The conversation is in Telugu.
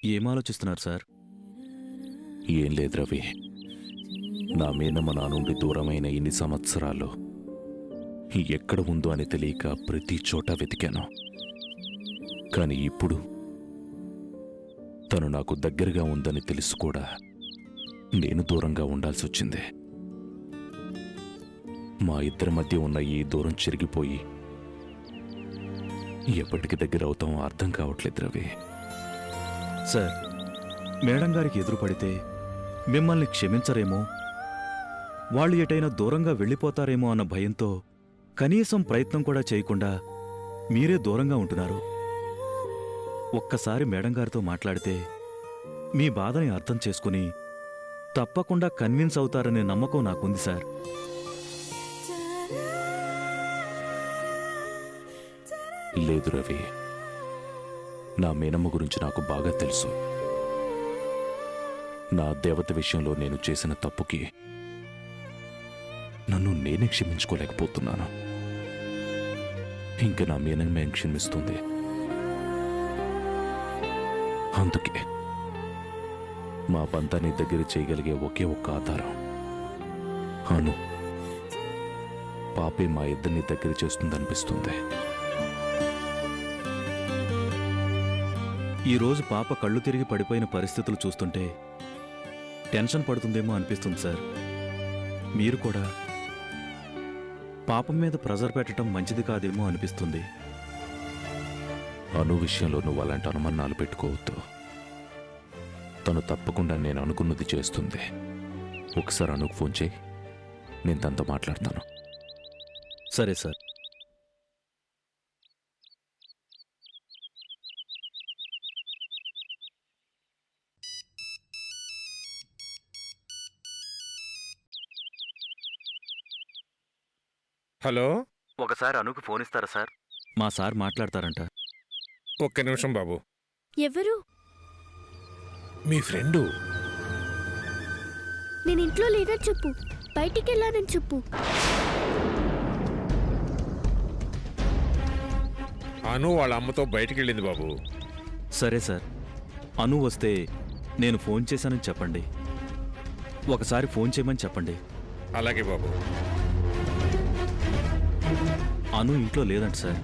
ఏం ఆలోచిస్తున్నారు సార్? ఏం లేదు రవి. నా మేనమ్మ నా నుండి దూరమైన ఇన్ని సంవత్సరాలు ఎక్కడ ఉందో అని తెలియక ప్రతి చోట వెతికాను. కానీ ఇప్పుడు తను నాకు దగ్గరగా ఉందని తెలుసు కూడా నేను దూరంగా ఉండాల్సి వచ్చింది. మా ఇద్దరి మధ్య ఉన్న ఈ దూరం చెరిగిపోయి ఎప్పటికి దగ్గర అవుతామో అర్థం కావట్లేదు రవి. సార్, మేడం గారికి ఎదురుపడితే మిమ్మల్ని క్షమించరేమో, వాళ్ళు ఎటైనా దూరంగా వెళ్ళిపోతారేమో అన్న భయంతో కనీసం ప్రయత్నం కూడా చేయకుండా మీరే దూరంగా ఉంటున్నారు. ఒక్కసారి మేడం గారితో మాట్లాడితే మీ బాధని అర్థం చేసుకుని తప్పకుండా కన్విన్స్ అవుతారనే నమ్మకం నాకుంది సార్. లేదు రవి, నా మేనమ్మ గురించి నాకు బాగా తెలుసు. నా దేవత విషయంలో నేను చేసిన తప్పుకి నన్ను నేనే క్షమించుకోలేకపోతున్నాను. ఇంక నా మేనమ్మ ఏం క్షమిస్తుంది? అందుకే మా బంధాన్ని దగ్గర చేయగలిగే ఒకే ఒక్క ఆధారం అను. పాపే మా ఇద్దరిని దగ్గర చేస్తుందనిపిస్తుంది. ఈరోజు పాప కళ్ళు తిరిగి పడిపోయిన పరిస్థితులు చూస్తుంటే టెన్షన్ పడుతుందేమో అనిపిస్తుంది సార్. మీరు కూడా పాపం మీద ప్రెజర్ పెట్టడం మంచిది కాదేమో అనిపిస్తుంది. అను విషయంలో నువ్వు అలాంటి అనుమానాలు పెట్టుకోవద్దు. తను తప్పకుండా నేను అనుకున్నది చేస్తుంది. ఒకసారి అనుకు ఫోన్ చేయి, నేను తనతో మాట్లాడతాను. సరే సార్. హలో, ఒకసారి అనుకు ఫోన్ ఇస్తారా సార్? మా సార్ మాట్లాడతారంట. ఒక్క నిమిషం బాబు. ఎవరు? మీ ఫ్రెండు. నేను ఇంట్లో లేనని చెప్పు, బయటికి వెళ్ళానని చెప్పు. అను వాళ్ళ అమ్మతో బయటికి వెళ్ళింది బాబు. సరే సార్, అను వస్తే నేను ఫోన్ చేశానని చెప్పండి. ఒకసారి ఫోన్ చేయమని చెప్పండి. అలాగే బాబు. అను ఇంట్లో లేదంట సార్.